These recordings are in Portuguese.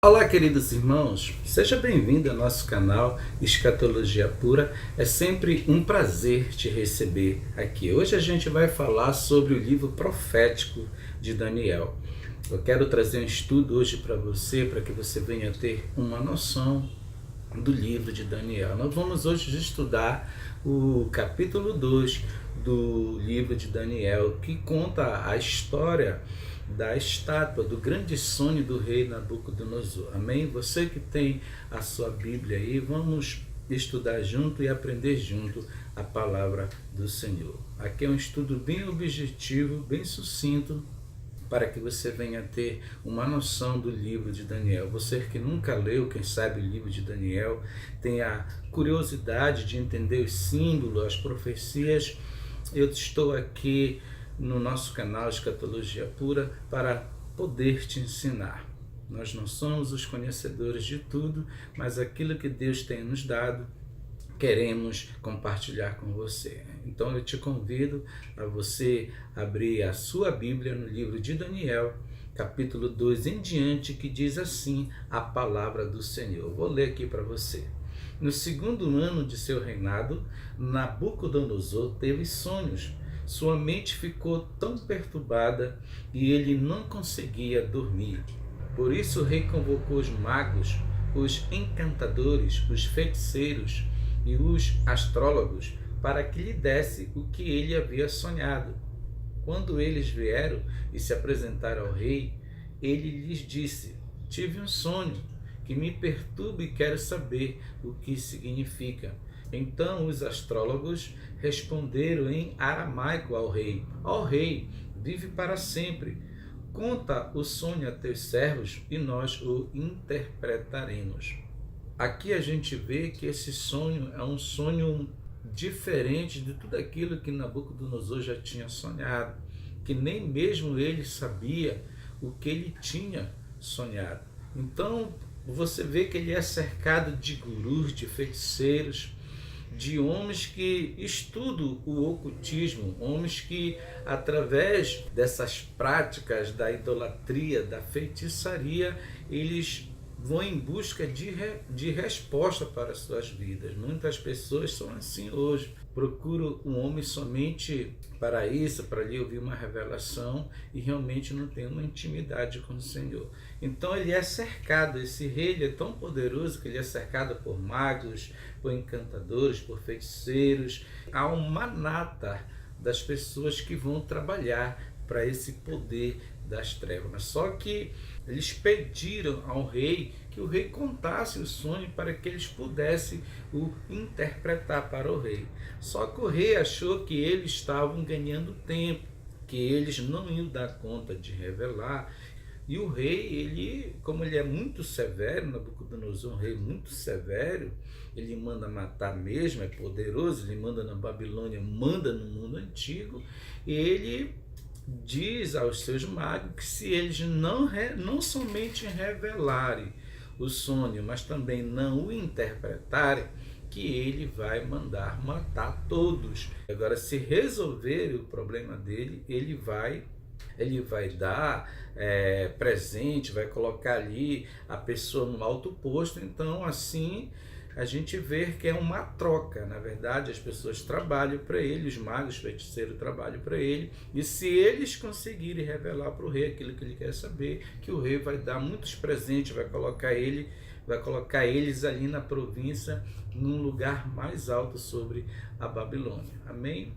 Olá, queridos irmãos, seja bem-vindo ao nosso canal Escatologia Pura. É sempre um prazer te receber aqui. Hoje a gente vai falar sobre o livro profético de Daniel. Eu quero trazer um estudo hoje para você, para que você venha ter uma noção do livro de Daniel. Nós vamos hoje estudar o capítulo 2 do livro de Daniel, que conta a história da estátua, do grande sonho do rei Nabucodonosor. Amém? Você que tem a sua Bíblia aí, vamos estudar junto e aprender junto a palavra do Senhor. Aqui é um estudo bem objetivo, bem sucinto, para que você venha ter uma noção do livro de Daniel. Você que nunca leu, quem sabe, o livro de Daniel, tem a curiosidade de entender os símbolos, as profecias, eu estou aqui no nosso canal Escatologia Pura para poder te ensinar. Nós não somos os conhecedores de tudo, mas aquilo que Deus tem nos dado, queremos compartilhar com você. Então eu te convido a você abrir a sua Bíblia no livro de Daniel, capítulo 2 em diante, que diz assim a palavra do Senhor. Vou ler aqui para você. No segundo ano de seu reinado, Nabucodonosor teve sonhos. Sua mente ficou tão perturbada e ele não conseguia dormir. Por isso o rei convocou os magos, os encantadores, os feiticeiros e os astrólogos para que lhe desse o que ele havia sonhado. Quando eles vieram e se apresentaram ao rei, ele lhes disse: tive um sonho que me perturba e quero saber o que significa. Então os astrólogos responderam em aramaico ao rei: ó rei, vive para sempre. Conta o sonho a teus servos e nós o interpretaremos. Aqui a gente vê que esse sonho é um sonho diferente de tudo aquilo que Nabucodonosor já tinha sonhado, que nem mesmo ele sabia o que ele tinha sonhado. Então você vê que ele é cercado de gurus, de feiticeiros, de homens que estudam o ocultismo, homens que, através dessas práticas da idolatria, da feitiçaria, eles vão em busca de resposta para as suas vidas. Muitas pessoas são assim hoje. Procuram um homem somente para isso, para lhe ouvir uma revelação, e realmente não tem uma intimidade com o Senhor. Então ele é cercado, esse rei ele é tão poderoso que ele é cercado por magos, por encantadores, por feiticeiros. Há um manata das pessoas que vão trabalhar para esse poder das trevas. Mas só que eles pediram ao rei que o rei contasse o sonho para que eles pudessem o interpretar para o rei. Só que o rei achou que eles estavam ganhando tempo, que eles não iam dar conta de revelar. E o rei, ele, como ele é muito severo, Nabucodonosor é um rei muito severo, ele manda matar mesmo, é poderoso, ele manda na Babilônia, manda no mundo antigo, e ele diz aos seus magos que se eles não somente revelarem o sonho, mas também não o interpretarem, que ele vai mandar matar todos. Agora, se resolver o problema dele, ele vai dar presente, vai colocar ali a pessoa no alto posto. Então, assim, a gente vê que é uma troca. Na verdade, as pessoas trabalham para ele, os magos, os feiticeiros trabalham para ele, e se eles conseguirem revelar para o rei aquilo que ele quer saber, que o rei vai dar muitos presentes, vai colocar eles ali na província, num lugar mais alto sobre a Babilônia. Amém?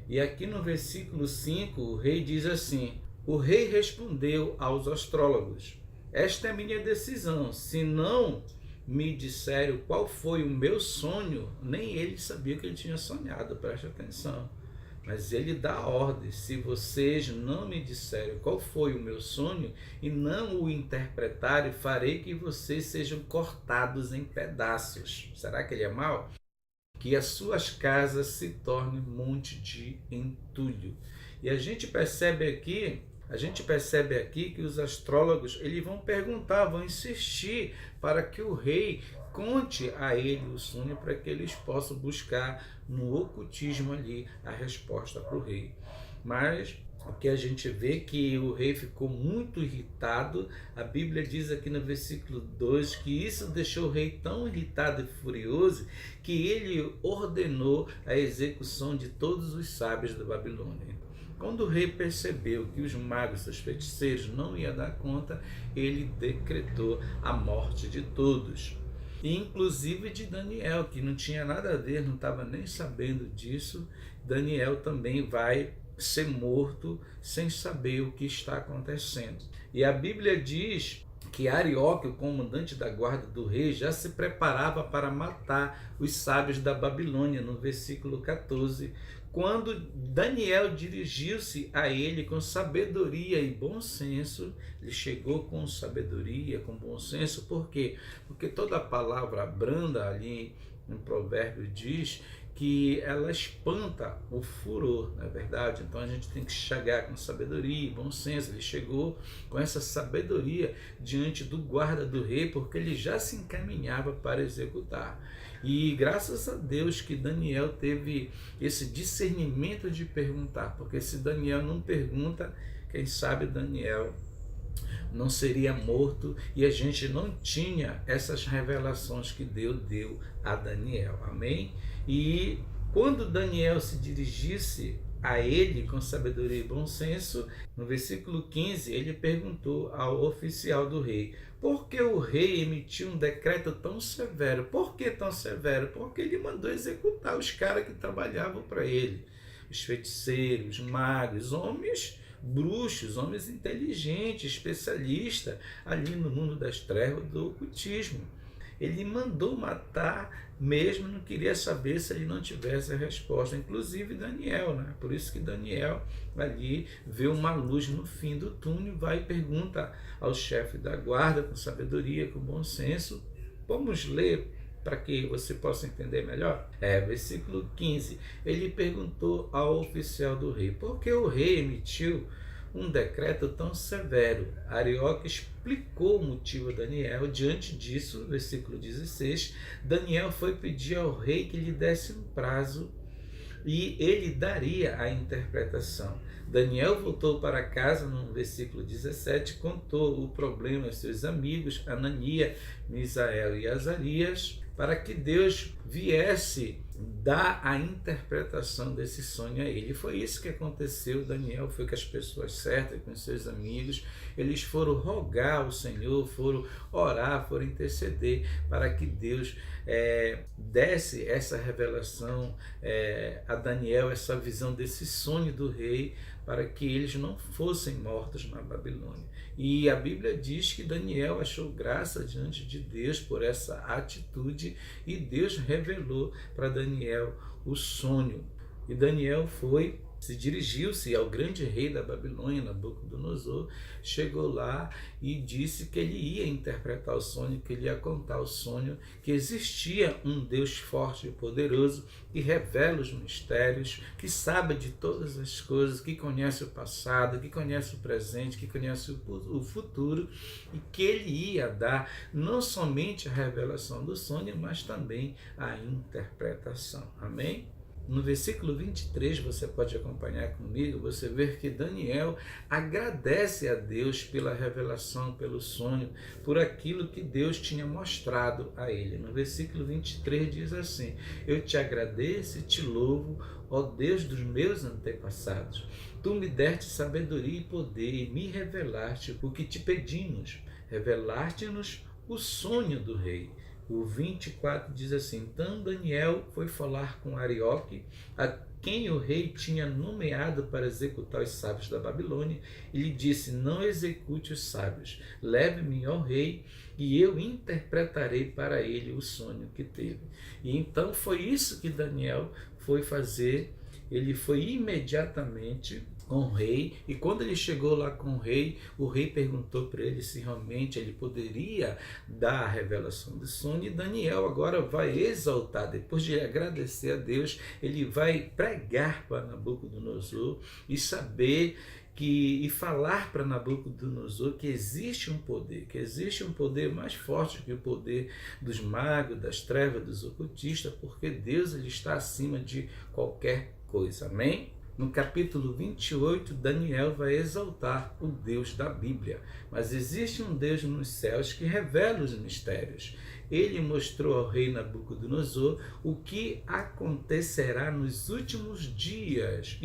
E aqui no versículo 5, o rei diz assim: o rei respondeu aos astrólogos: esta é a minha decisão, se não me disseram qual foi o meu sonho, nem ele sabia que ele tinha sonhado, preste atenção. Mas ele dá a ordem: se vocês não me disserem qual foi o meu sonho e não o interpretarem, farei que vocês sejam cortados em pedaços. Será que ele é mau? Que as suas casas se tornem monte de entulho. E a gente percebe aqui que os astrólogos eles vão perguntar, vão insistir para que o rei conte a ele o sonho, para que eles possam buscar no ocultismo ali a resposta para o rei. Mas que a gente vê que o rei ficou muito irritado. A Bíblia diz aqui no versículo 2 que isso deixou o rei tão irritado e furioso que ele ordenou a execução de todos os sábios da Babilônia. Quando o rei percebeu que os magos, os feiticeiros, não iam dar conta, ele decretou a morte de todos, inclusive de Daniel, que não tinha nada a ver, não estava nem sabendo disso. Daniel também vai ser morto sem saber o que está acontecendo. E a Bíblia diz que Arioque, o comandante da guarda do rei, já se preparava para matar os sábios da Babilônia, no versículo 14, quando Daniel dirigiu-se a ele com sabedoria e bom senso. Ele chegou com sabedoria, com bom senso. Por quê? Porque toda palavra branda ali em Provérbio diz que ela espanta o furor, não é verdade? Então a gente tem que chegar com sabedoria e bom senso. Ele chegou com essa sabedoria diante do guarda do rei, porque ele já se encaminhava para executar. E graças a Deus que Daniel teve esse discernimento de perguntar, porque se Daniel não pergunta, quem sabe Daniel não seria morto, e a gente não tinha essas revelações que Deus deu a Daniel. Amém? E quando Daniel se dirigisse a ele com sabedoria e bom senso, no versículo 15, ele perguntou ao oficial do rei: por que o rei emitiu um decreto tão severo? Por que tão severo? Porque ele mandou executar os caras que trabalhavam para ele, os feiticeiros, magos, homens bruxos, homens inteligentes, especialistas ali no mundo das trevas, do ocultismo. Ele mandou matar, mesmo não queria saber se ele não tivesse a resposta, inclusive Daniel, né? Por isso que Daniel ali vê uma luz no fim do túnel, vai e pergunta ao chefe da guarda com sabedoria, com bom senso. Vamos ler para que você possa entender melhor? Versículo 15. Ele perguntou ao oficial do rei: por que o rei emitiu um decreto tão severo? Arioque explicou o motivo a Daniel. Diante disso, versículo 16, Daniel foi pedir ao rei que lhe desse um prazo e ele daria a interpretação. Daniel voltou para casa, no versículo 17, contou o problema aos seus amigos Anania, Misael e Azarias, para que Deus viesse dar a interpretação desse sonho a ele. Foi isso que aconteceu. Daniel foi com as pessoas certas, com seus amigos. Eles foram rogar ao Senhor, foram orar, foram interceder para que Deus desse essa revelação a Daniel, essa visão desse sonho do rei, para que eles não fossem mortos na Babilônia. E a Bíblia diz que Daniel achou graça diante de Deus por essa atitude, e Deus revelou para Daniel o sonho. E Daniel dirigiu-se ao grande rei da Babilônia, Nabucodonosor, chegou lá e disse que ele ia interpretar o sonho, que ele ia contar o sonho, que existia um Deus forte e poderoso, que revela os mistérios, que sabe de todas as coisas, que conhece o passado, que conhece o presente, que conhece o futuro, e que ele ia dar não somente a revelação do sonho, mas também a interpretação. Amém? No versículo 23, você pode acompanhar comigo, você vê que Daniel agradece a Deus pela revelação, pelo sonho, por aquilo que Deus tinha mostrado a ele. No versículo 23 diz assim: eu te agradeço e te louvo, ó Deus dos meus antepassados. Tu me deste sabedoria e poder e me revelaste o que te pedimos. Revelaste-nos o sonho do rei. O 24 diz assim: então Daniel foi falar com Arioque, a quem o rei tinha nomeado para executar os sábios da Babilônia, e lhe disse: não execute os sábios, leve-me ao rei, e eu interpretarei para ele o sonho que teve. E então foi isso que Daniel foi fazer. Ele foi imediatamente com o rei, e quando ele chegou lá com o rei perguntou para ele se realmente ele poderia dar a revelação do sonho, e Daniel agora vai exaltar, depois de agradecer a Deus, ele vai pregar para Nabucodonosor e falar para Nabucodonosor que existe um poder mais forte que o poder dos magos, das trevas, dos ocultistas, porque Deus ele está acima de qualquer coisa. Amém? No capítulo 28, Daniel vai exaltar o Deus da Bíblia. Mas existe um Deus nos céus que revela os mistérios. Ele mostrou ao rei Nabucodonosor o que acontecerá nos últimos dias,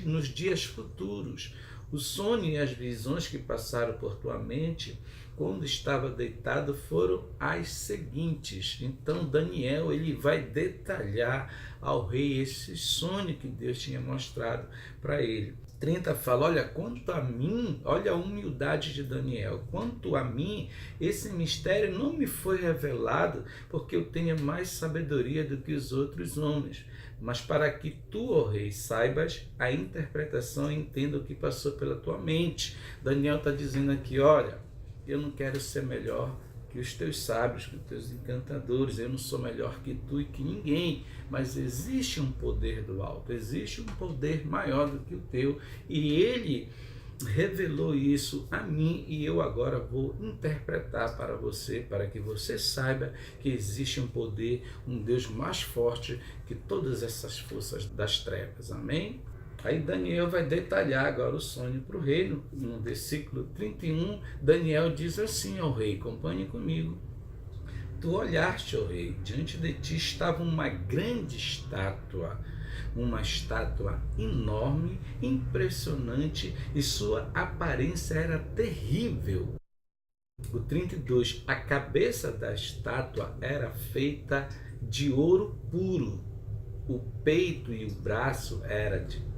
nos dias futuros. O sonho e as visões que passaram por tua mente quando estava deitado foram as seguintes. Então Daniel ele vai detalhar ao rei esse sonho que Deus tinha mostrado para ele. 30 fala, olha, quanto a mim, olha a humildade de Daniel, quanto a mim, esse mistério não me foi revelado porque eu tenha mais sabedoria do que os outros homens, mas para que tu, ó rei, saibas a interpretação e entenda o que passou pela tua mente. Daniel está dizendo aqui, olha, eu não quero ser melhor que os teus sábios, que os teus encantadores, eu não sou melhor que tu e que ninguém, mas existe um poder do alto, existe um poder maior do que o teu, e ele revelou isso a mim, e eu agora vou interpretar para você, para que você saiba que existe um poder, um Deus mais forte que todas essas forças das trevas, amém? Aí Daniel vai detalhar agora o sonho para o rei. No versículo 31, Daniel diz assim ao rei, acompanhe comigo. Tu olhaste, ó rei, diante de ti estava uma grande estátua, uma estátua enorme, impressionante, e sua aparência era terrível. O 32, a cabeça da estátua era feita de ouro puro. O peito e o braço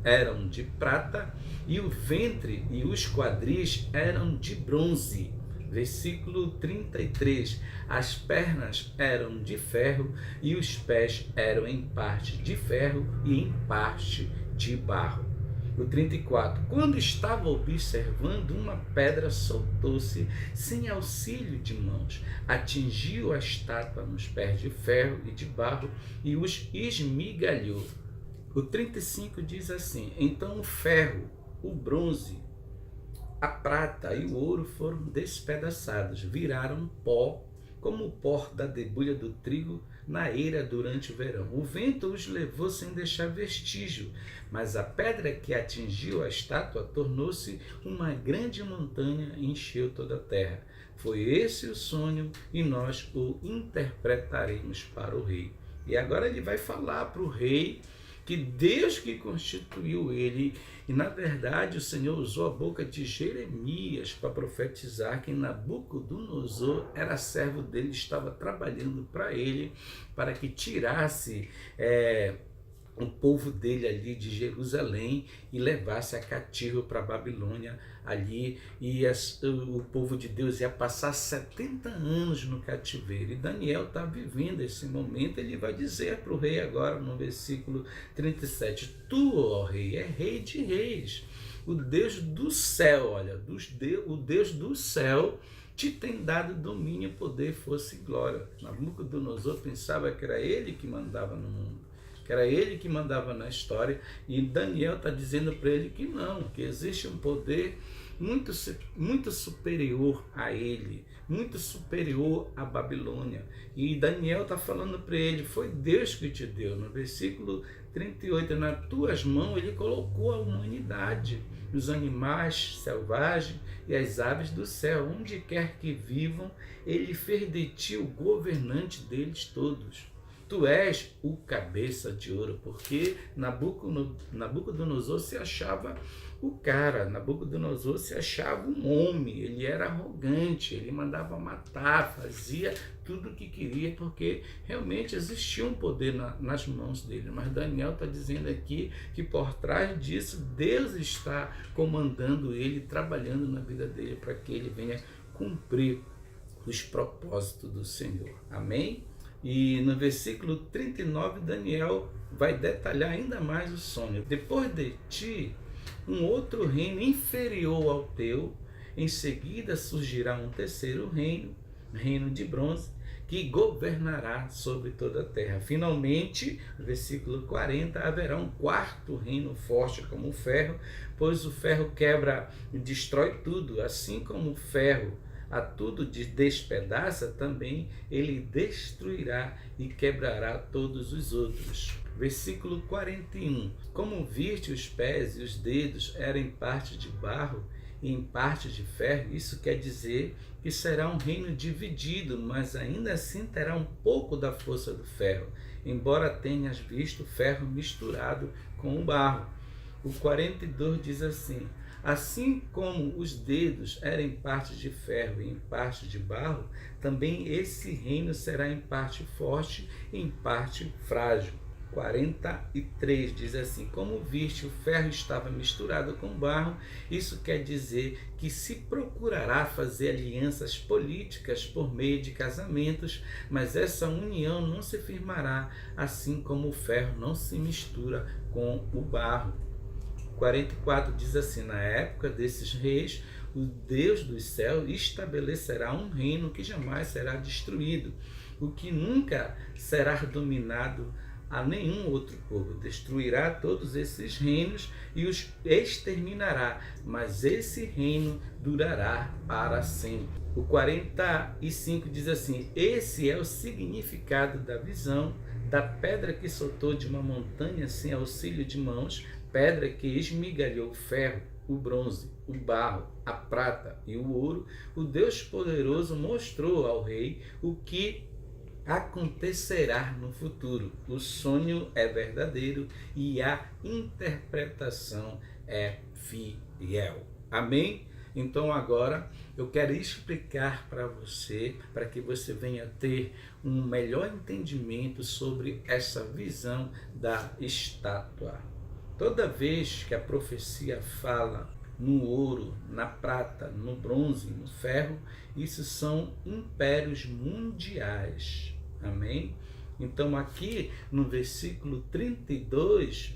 eram de prata, e o ventre e os quadris eram de bronze. Versículo 33, as pernas eram de ferro, e os pés eram em parte de ferro e em parte de barro. O 34, quando estava observando, uma pedra soltou-se sem auxílio de mãos, atingiu a estátua nos pés de ferro e de barro e os esmigalhou. O 35 diz assim, então o ferro, o bronze, a prata e o ouro foram despedaçados, viraram pó, como o pó da debulha do trigo na eira durante o verão. O vento os levou sem deixar vestígio, mas a pedra que atingiu a estátua tornou-se uma grande montanha e encheu toda a terra. Foi esse o sonho e nós o interpretaremos para o rei. E agora ele vai falar para o rei que Deus que constituiu ele, e na verdade o Senhor usou a boca de Jeremias para profetizar que Nabucodonosor era servo dele, estava trabalhando para ele, para que tirasse o povo dele ali de Jerusalém e levasse a cativo para a Babilônia ali, e o povo de Deus ia passar 70 anos no cativeiro, e Daniel está vivendo esse momento. Ele vai dizer para o rei agora no versículo 37, tu, ó rei, é rei de reis, o Deus do céu, olha, o Deus do céu te tem dado domínio, poder, força e glória. Nabucodonosor pensava que era ele que mandava no mundo, que era ele que mandava na história, e Daniel está dizendo para ele que não, que existe um poder muito superior a ele, muito superior à Babilônia. E Daniel está falando para ele, foi Deus que te deu. No versículo 38, nas tuas mãos ele colocou a humanidade, os animais selvagens e as aves do céu, onde quer que vivam, ele fez de ti o governante deles todos. Tu és o cabeça de ouro, porque Nabucodonosor se achava o cara, Nabucodonosor se achava um homem, ele era arrogante, ele mandava matar, fazia tudo o que queria, porque realmente existia um poder nas mãos dele. Mas Daniel está dizendo aqui que por trás disso, Deus está comandando ele, trabalhando na vida dele, para que ele venha cumprir os propósitos do Senhor. Amém? E no versículo 39, Daniel vai detalhar ainda mais o sonho. Depois de ti, um outro reino inferior ao teu, em seguida surgirá um terceiro reino, reino de bronze, que governará sobre toda a terra. Finalmente, versículo 40, haverá um quarto reino forte como o ferro, pois o ferro quebra e destrói tudo, assim como o ferro a tudo despedaça, também ele destruirá e quebrará todos os outros. Versículo 41. Como viste, os pés e os dedos eram em parte de barro e em parte de ferro, isso quer dizer que será um reino dividido, mas ainda assim terá um pouco da força do ferro, embora tenhas visto o ferro misturado com o barro. O 42 diz assim: assim como os dedos eram em parte de ferro e em parte de barro, também esse reino será em parte forte e em parte frágil. 43 diz assim: como viste, o ferro estava misturado com barro, isso quer dizer que se procurará fazer alianças políticas por meio de casamentos, mas essa união não se firmará, assim como o ferro não se mistura com o barro. 44 diz assim: na época desses reis, o Deus dos céus estabelecerá um reino que jamais será destruído, o que nunca será dominado a nenhum outro povo. Destruirá todos esses reinos e os exterminará, mas esse reino durará para sempre. O 45 diz assim: esse é o significado da visão da pedra que soltou de uma montanha sem auxílio de mãos, pedra que esmigalhou o ferro, o bronze, o barro, a prata e o ouro. O Deus poderoso mostrou ao rei o que acontecerá no futuro. O sonho é verdadeiro e a interpretação é fiel. Amém? Então agora eu quero explicar para você, para que você venha ter um melhor entendimento sobre essa visão da estátua. Toda vez que a profecia fala no ouro, na prata, no bronze, no ferro, isso são impérios mundiais. Amém? Então aqui no versículo 32,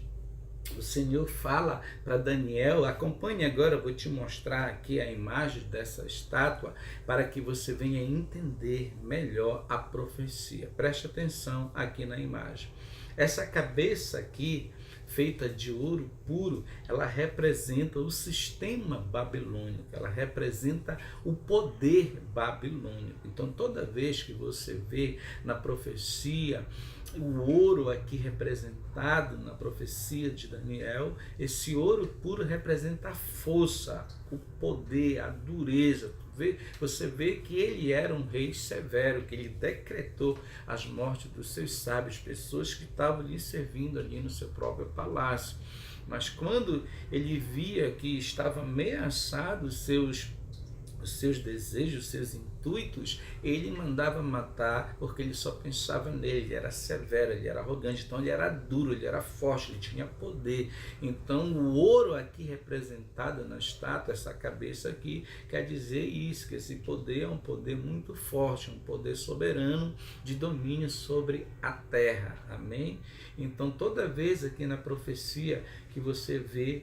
o Senhor fala para Daniel, acompanhe agora, eu vou te mostrar aqui a imagem dessa estátua, para que você venha entender melhor a profecia. Preste atenção aqui na imagem. Essa cabeça aqui, feita de ouro puro, ela representa o sistema babilônico, ela representa o poder babilônico. Então, toda vez que você vê na profecia o ouro aqui representado na profecia de Daniel, esse ouro puro representa a força, o poder, a dureza. Você vê que ele era um rei severo, que ele decretou as mortes dos seus sábios, pessoas que estavam lhe servindo ali no seu próprio palácio. Mas quando ele via que estava ameaçado os seus desejos, os seus intuitos, ele mandava matar, porque ele só pensava nele. Ele era severo, ele era arrogante, então ele era duro, ele era forte, ele tinha poder. Então o ouro aqui representado na estátua, essa cabeça aqui, quer dizer isso, que esse poder é um poder muito forte, um poder soberano de domínio sobre a terra. Amém? Então toda vez aqui na profecia que você vê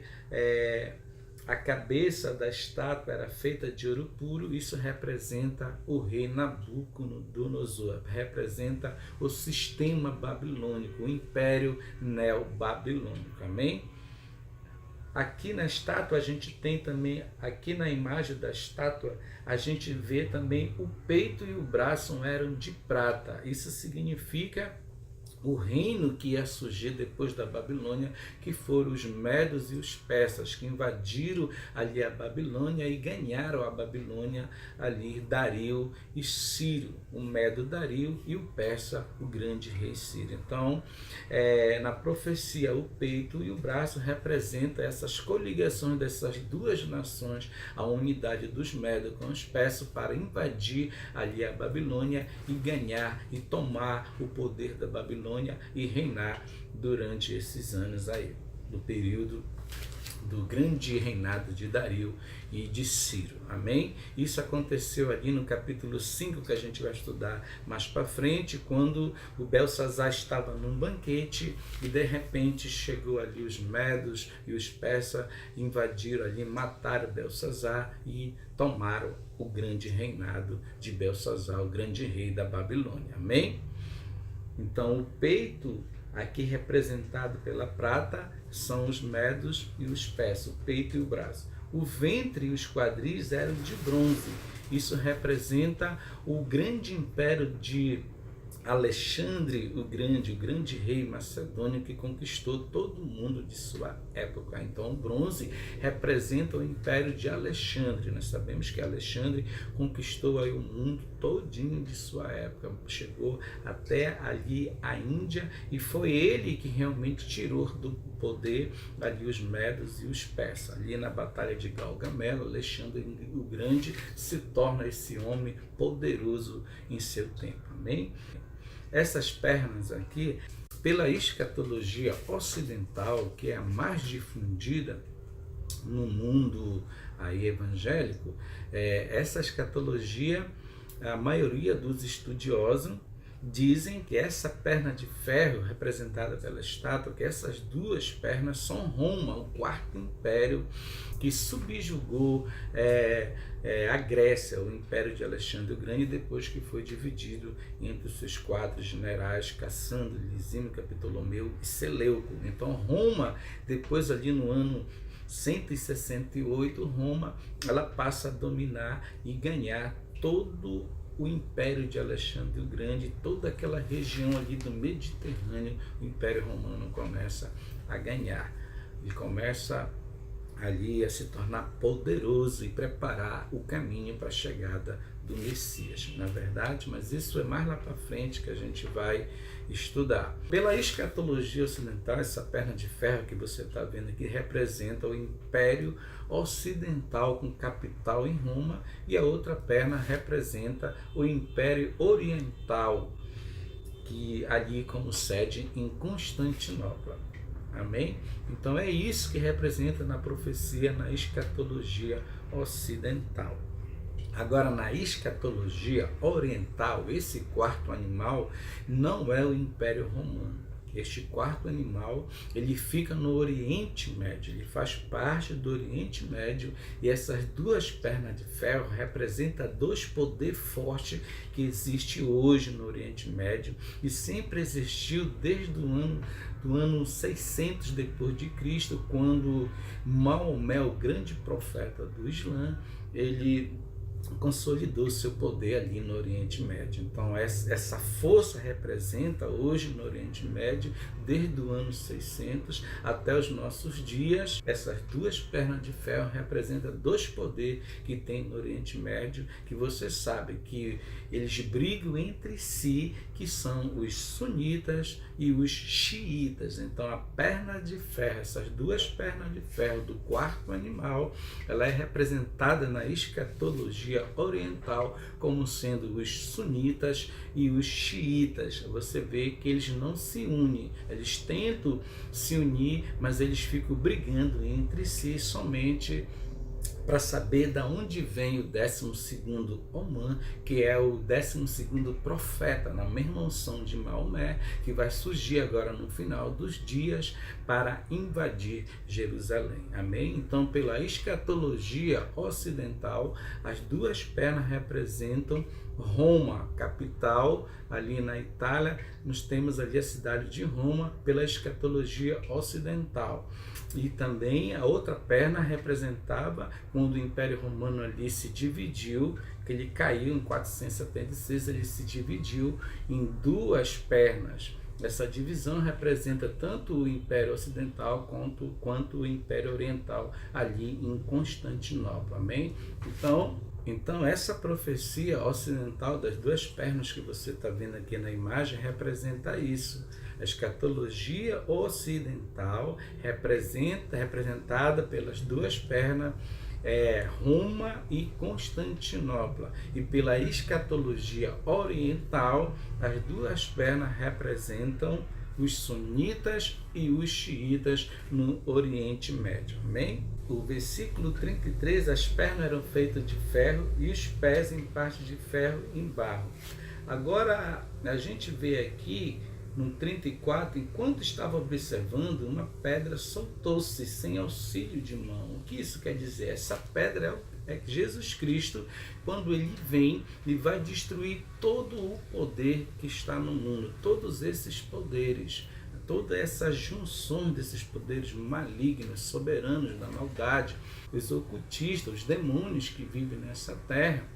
a cabeça da estátua era feita de ouro puro, isso representa o rei Nabucodonosor, representa o sistema babilônico, o império neobabilônico. Amém? Aqui na estátua a gente tem também, aqui na imagem da estátua, a gente vê também o peito e o braço eram de prata. Isso significa o reino que ia surgir depois da Babilônia, que foram os medos e os persas, que invadiram ali a Babilônia e ganharam a Babilônia ali, Dario e Ciro, o medo Dario e o persa, o grande rei Ciro. Então, na profecia, o peito e o braço representam essas coligações dessas duas nações, a unidade dos medos com os persas para invadir ali a Babilônia e ganhar e tomar o poder da Babilônia e reinar durante esses anos aí, do período do grande reinado de Dario e de Ciro. Amém? Isso aconteceu ali no capítulo 5, que a gente vai estudar mais para frente, quando o Belsazar estava num banquete e de repente chegou ali os medos e os persas, invadiram ali, mataram Belsazar e tomaram o grande reinado de Belsazar, o grande rei da Babilônia. Amém? Então o peito, aqui representado pela prata, são os medos e os persas, o peito e o braço. O ventre e os quadris eram de bronze. Isso representa o grande império de Alexandre o grande rei macedônio que conquistou todo mundo de sua época. Então o bronze representa o império de Alexandre. Nós sabemos que Alexandre conquistou aí o mundo todinho de sua época, chegou até ali a Índia, e foi ele que realmente tirou do poder ali os medos e os persas. Ali na batalha de Galgamela, Alexandre o Grande se torna esse homem poderoso em seu tempo. Amém? Essas pernas aqui, pela escatologia ocidental, que é a mais difundida no mundo aí evangélico, essa escatologia, a maioria dos estudiosos dizem que essa perna de ferro representada pela estátua, que essas duas pernas são Roma, o quarto império que subjugou a Grécia, o império de Alexandre o Grande, depois que foi dividido entre os seus quatro generais, Cassandro, Lisímaco, Ptolomeu e Seleuco. Então Roma, depois ali no ano 168, Roma ela passa a dominar e ganhar todo o império de Alexandre o Grande, toda aquela região ali do Mediterrâneo. O Império Romano começa a ganhar e começa ali a se tornar poderoso e preparar o caminho para a chegada do Messias, na verdade, mas isso é mais lá para frente que a gente vai estudar. Pela escatologia ocidental, essa perna de ferro que você está vendo aqui representa o Império Ocidental com capital em Roma, e a outra perna representa o Império Oriental, que ali como sede em Constantinopla. Amém? Então é isso que representa na profecia, na escatologia ocidental. Agora, na escatologia oriental, esse quarto animal não é o Império Romano. Este quarto animal, ele fica no Oriente Médio, ele faz parte do Oriente Médio, e essas duas pernas de ferro representam dois poderes fortes que existe hoje no Oriente Médio e sempre existiu desde o ano 600 depois de Cristo, quando Maomé, o grande profeta do Islã, ele consolidou seu poder ali no Oriente Médio. Então essa força representa hoje no Oriente Médio, desde o ano 600 até os nossos dias. Essas duas pernas de ferro representam dois poderes que tem no Oriente Médio, que você sabe que eles brigam entre si, que são os sunitas e os xiitas. Então a perna de ferro, essas duas pernas de ferro do quarto animal, ela é representada na escatologia oriental como sendo os sunitas e os xiitas. Você vê que eles não se unem, eles tentam se unir, mas eles ficam brigando entre si somente para saber de onde vem o 12º Omã, que é o 12º profeta, na mesma unção de Maomé, que vai surgir agora no final dos dias para invadir Jerusalém. Amém? Então, pela escatologia ocidental, as duas pernas representam Roma, capital, ali na Itália. Nós temos ali a cidade de Roma pela escatologia ocidental. E também a outra perna representava quando o Império Romano ali se dividiu, que ele caiu em 476, ele se dividiu em duas pernas. Essa divisão representa tanto o Império Ocidental quanto o Império Oriental ali em Constantinopla. Amém? Então essa profecia ocidental das duas pernas que você está vendo aqui na imagem representa isso. A escatologia ocidental representada pelas duas pernas, Roma e Constantinopla. E pela escatologia oriental, as duas pernas representam os sunitas e os xiitas no Oriente Médio. Amém? O versículo 33, as pernas eram feitas de ferro e os pés em parte de ferro em barro. Agora a gente vê aqui no 34, enquanto estava observando, uma pedra soltou-se sem auxílio de mão. O que isso quer dizer? Essa pedra é Jesus Cristo, quando ele vem e vai destruir todo o poder que está no mundo, todos esses poderes, toda essa junção desses poderes malignos, soberanos da maldade, os ocultistas, os demônios que vivem nessa terra.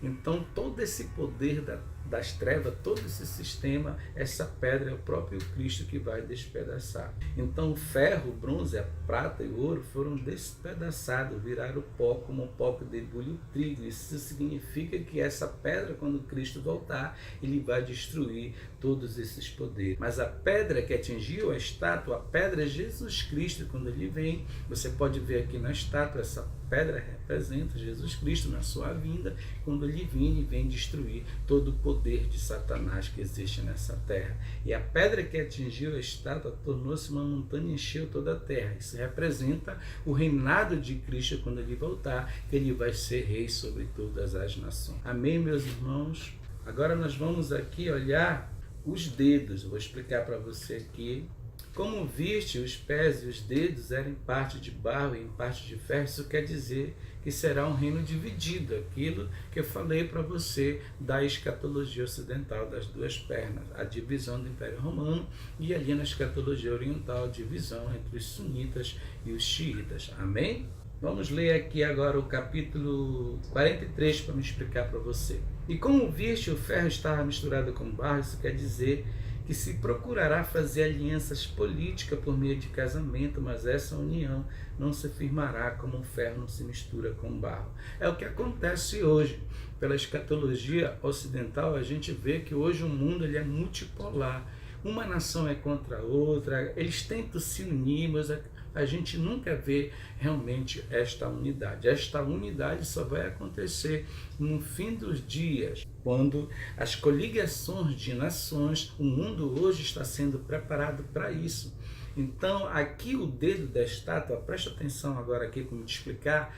Então todo esse poder da das trevas, todo esse sistema, essa pedra é o próprio Cristo que vai despedaçar. Então o ferro, o bronze, a prata e o ouro foram despedaçados, viraram pó como o pó que debulha o trigo. Isso significa que essa pedra, quando Cristo voltar, ele vai destruir todos esses poderes. Mas a pedra que atingiu a estátua, a pedra é Jesus Cristo. Quando ele vem, você pode ver aqui na estátua, essa pedra representa Jesus Cristo na sua vinda. Quando ele vem destruir todo o poder de Satanás que existe nessa terra. E a pedra que atingiu a estátua tornou-se uma montanha e encheu toda a terra. Isso representa o reinado de Cristo quando ele voltar, que ele vai ser rei sobre todas as nações. Amém, meus irmãos? Agora nós vamos aqui olhar os dedos. Eu vou explicar para você aqui. Como viste, os pés e os dedos eram em parte de barro e em parte de ferro. Isso quer dizer que será um reino dividido, aquilo que eu falei para você da escatologia ocidental das duas pernas, a divisão do Império Romano, e ali na escatologia oriental a divisão entre os sunitas e os xiitas. Amém? Vamos ler aqui agora o capítulo 43 para me explicar para você. E como viste, o ferro estava misturado com barro. Isso quer dizer que se procurará fazer alianças políticas por meio de casamento, mas essa união não se firmará como o ferro não se mistura com barro. É o que acontece hoje. Pela escatologia ocidental, a gente vê que hoje o mundo ele é multipolar. Uma nação é contra a outra, eles tentam se unir, mas a gente nunca vê realmente esta unidade. Esta unidade só vai acontecer no fim dos dias, quando as coligações de nações, o mundo hoje está sendo preparado para isso. Então, aqui o dedo da estátua, presta atenção agora aqui para me explicar,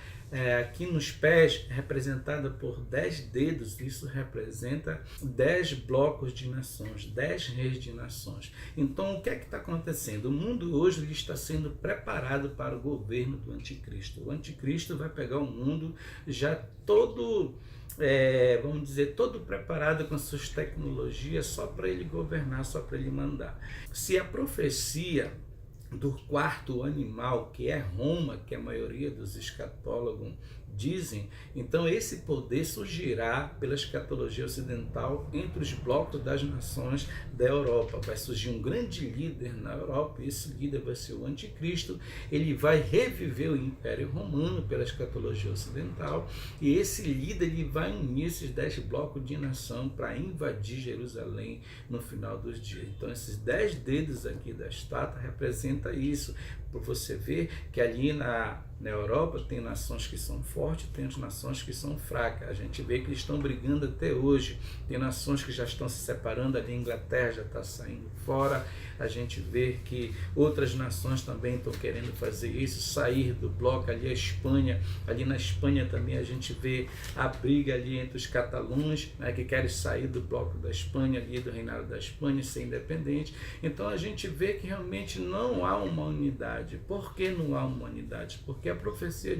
aqui nos pés, representada por 10 dedos, isso representa 10 blocos de nações, 10 reis de nações. Então, o que é que está acontecendo? O mundo hoje ele está sendo preparado para o governo do anticristo. O anticristo vai pegar o mundo já todo, vamos dizer, todo preparado com suas tecnologias, só para ele governar, só para ele mandar. Se a profecia do quarto animal, que é Roma, que a maioria dos escatólogos dizem, então esse poder surgirá pela escatologia ocidental entre os blocos das nações da Europa. Vai surgir um grande líder na Europa, e esse líder vai ser o anticristo. Ele vai reviver o Império Romano pela escatologia ocidental, e esse líder ele vai unir esses 10 blocos de nação para invadir Jerusalém no final dos dias. Então esses 10 dedos aqui da estátua representam isso, por você ver que ali na Europa tem nações que são fortes, tem as nações que são fracas. A gente vê que eles estão brigando até hoje. Tem nações que já estão se separando, ali a Inglaterra já está saindo fora. A gente vê que outras nações também estão querendo fazer isso, sair do bloco. Ali a Espanha, ali na Espanha também a gente vê a briga ali entre os catalães, né, que querem sair do bloco da Espanha, ali do reinado da Espanha, ser independente. Então a gente vê que realmente não há uma unidade. Por que não há uma unidade? Porque a profecia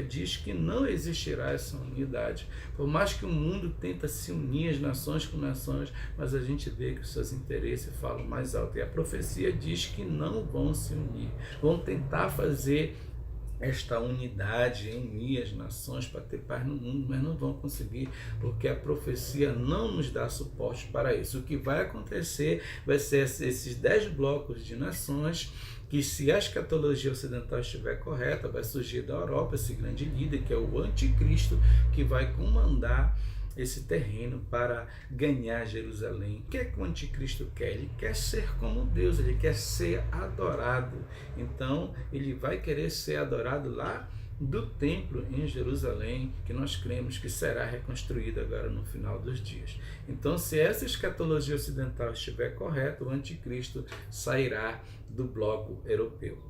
diz que não existirá essa unidade. Por mais que o mundo tenta se unir, as nações com nações, mas a gente vê que os seus interesses falam mais alto. E a profecia diz que não vão se unir. Vão tentar fazer esta unidade, unir as nações para ter paz no mundo, mas não vão conseguir, porque a profecia não nos dá suporte para isso. O que vai acontecer vai ser esses 10 blocos de nações, que se a escatologia ocidental estiver correta, vai surgir da Europa esse grande líder, que é o anticristo, que vai comandar esse terreno para ganhar Jerusalém. O que é que o anticristo quer? Ele quer ser como Deus, ele quer ser adorado. Então ele vai querer ser adorado lá do templo em Jerusalém, que nós cremos que será reconstruído agora no final dos dias. Então, se essa escatologia ocidental estiver correta, o anticristo sairá do bloco europeu.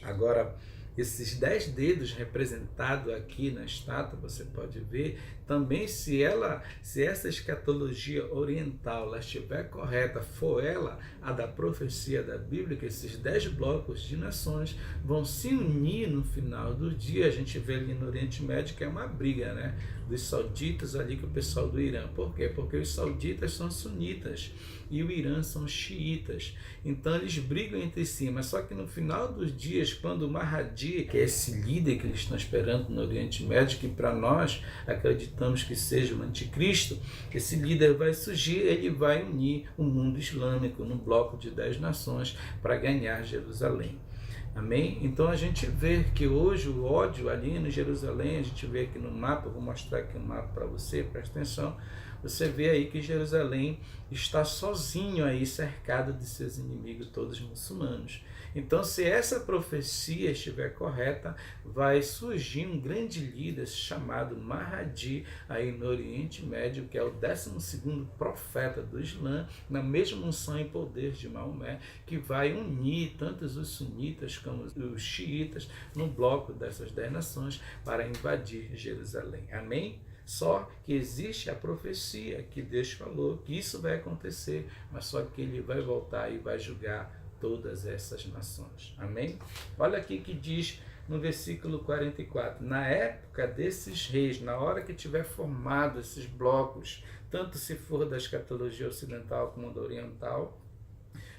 Agora, esses 10 dedos representados aqui na estátua, você pode ver, também se essa escatologia oriental ela estiver correta, for ela a da profecia da Bíblia, que esses 10 blocos de nações vão se unir no final do dia. A gente vê ali no Oriente Médio que é uma briga, né? dos sauditas ali com o pessoal do Irã. Por quê? Porque os sauditas são sunitas e o Irã são xiitas. Então eles brigam entre si, mas só que no final dos dias, quando o Mahdi, que é esse líder que eles estão esperando no Oriente Médio, que para nós acreditamos que seja o anticristo, esse líder vai surgir, ele vai unir o mundo islâmico num bloco de 10 nações para ganhar Jerusalém. Amém? Então a gente vê que hoje o ódio ali em Jerusalém, a gente vê aqui no mapa, vou mostrar aqui o mapa para você, presta atenção, você vê aí que Jerusalém está sozinho aí, cercado de seus inimigos todos muçulmanos. Então, se essa profecia estiver correta, vai surgir um grande líder chamado Mahdi aí no Oriente Médio, que é o 12º profeta do Islã, na mesma unção e poder de Maomé, que vai unir tanto os sunitas como os xiitas no bloco dessas 10 nações para invadir Jerusalém. Amém? Só que existe a profecia que Deus falou que isso vai acontecer, mas só que ele vai voltar e vai julgar todas essas nações. Amém? Olha aqui que diz no versículo 44, na época desses reis, na hora que tiver formado esses blocos, tanto se for da escatologia ocidental como da oriental,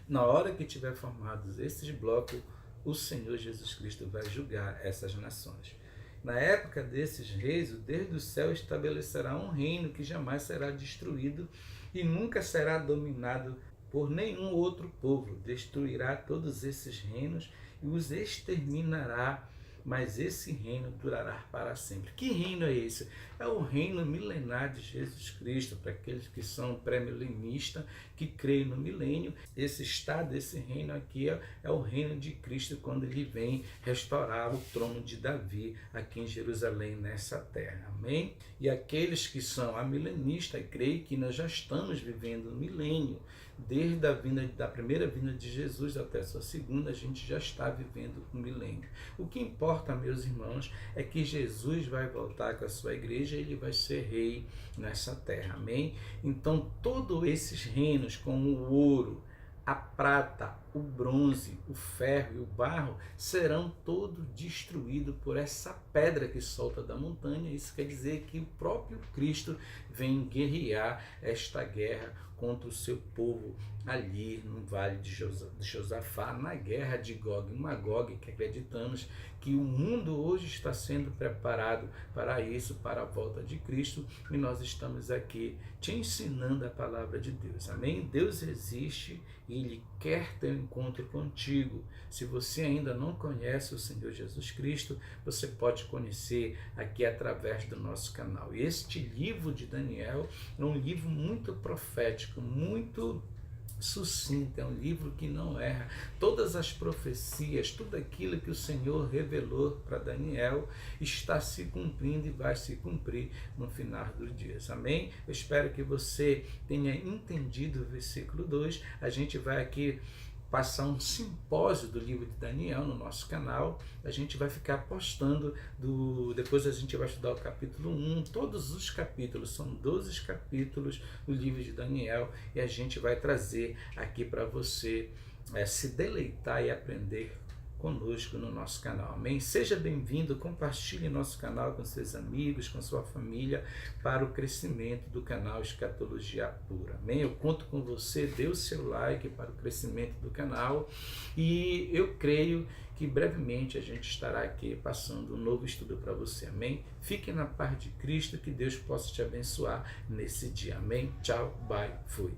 na hora que tiver formados esses blocos, o Senhor Jesus Cristo vai julgar essas nações. Na época desses reis, o Deus do céu estabelecerá um reino que jamais será destruído e nunca será dominado por nenhum outro povo. Destruirá todos esses reinos e os exterminará, mas esse reino durará para sempre. Que reino é esse? É o reino milenar de Jesus Cristo, para aqueles que são pré-milenistas, que creem no milênio. Esse estado, esse reino aqui é o reino de Cristo, quando ele vem restaurar o trono de Davi aqui em Jerusalém, nessa terra. Amém? E aqueles que são amilenistas creem que nós já estamos vivendo o milênio. Desde a vinda, da primeira vinda de Jesus até a sua segunda, a gente já está vivendo o milênio. O que importa, meus irmãos, é que Jesus vai voltar com a sua igreja e ele vai ser rei nessa terra. Amém? Então, todos esses reinos, como o ouro, a prata, o bronze, o ferro e o barro, serão todos destruídos por essa pedra que solta da montanha. Isso quer dizer que o próprio Cristo vem guerrear esta guerra contra o seu povo ali no vale de Josafá, na guerra de Gog e Magog, que acreditamos que o mundo hoje está sendo preparado para isso, para a volta de Cristo, e nós estamos aqui te ensinando a palavra de Deus. Amém? Deus existe e Ele quer ter um encontro contigo. Se você ainda não conhece o Senhor Jesus Cristo, você pode conhecer aqui através do nosso canal. E este livro de Daniel é um livro muito profético, muito sucinto, é um livro que não erra. Todas as profecias, tudo aquilo que o Senhor revelou para Daniel está se cumprindo e vai se cumprir no final dos dias. Amém? Eu espero que você tenha entendido o versículo 2. A gente vai aqui passar um simpósio do livro de Daniel no nosso canal. A gente vai ficar postando, depois a gente vai estudar o capítulo 1, todos os capítulos, são 12 capítulos do livro de Daniel, e a gente vai trazer aqui para você se deleitar e aprender conosco no nosso canal. Amém? Seja bem-vindo, compartilhe nosso canal com seus amigos, com sua família, para o crescimento do canal Escatologia Pura. Amém? Eu conto com você, dê o seu like para o crescimento do canal, e eu creio que brevemente a gente estará aqui passando um novo estudo para você. Amém? Fique na paz de Cristo, que Deus possa te abençoar nesse dia. Amém? Tchau, bye, fui.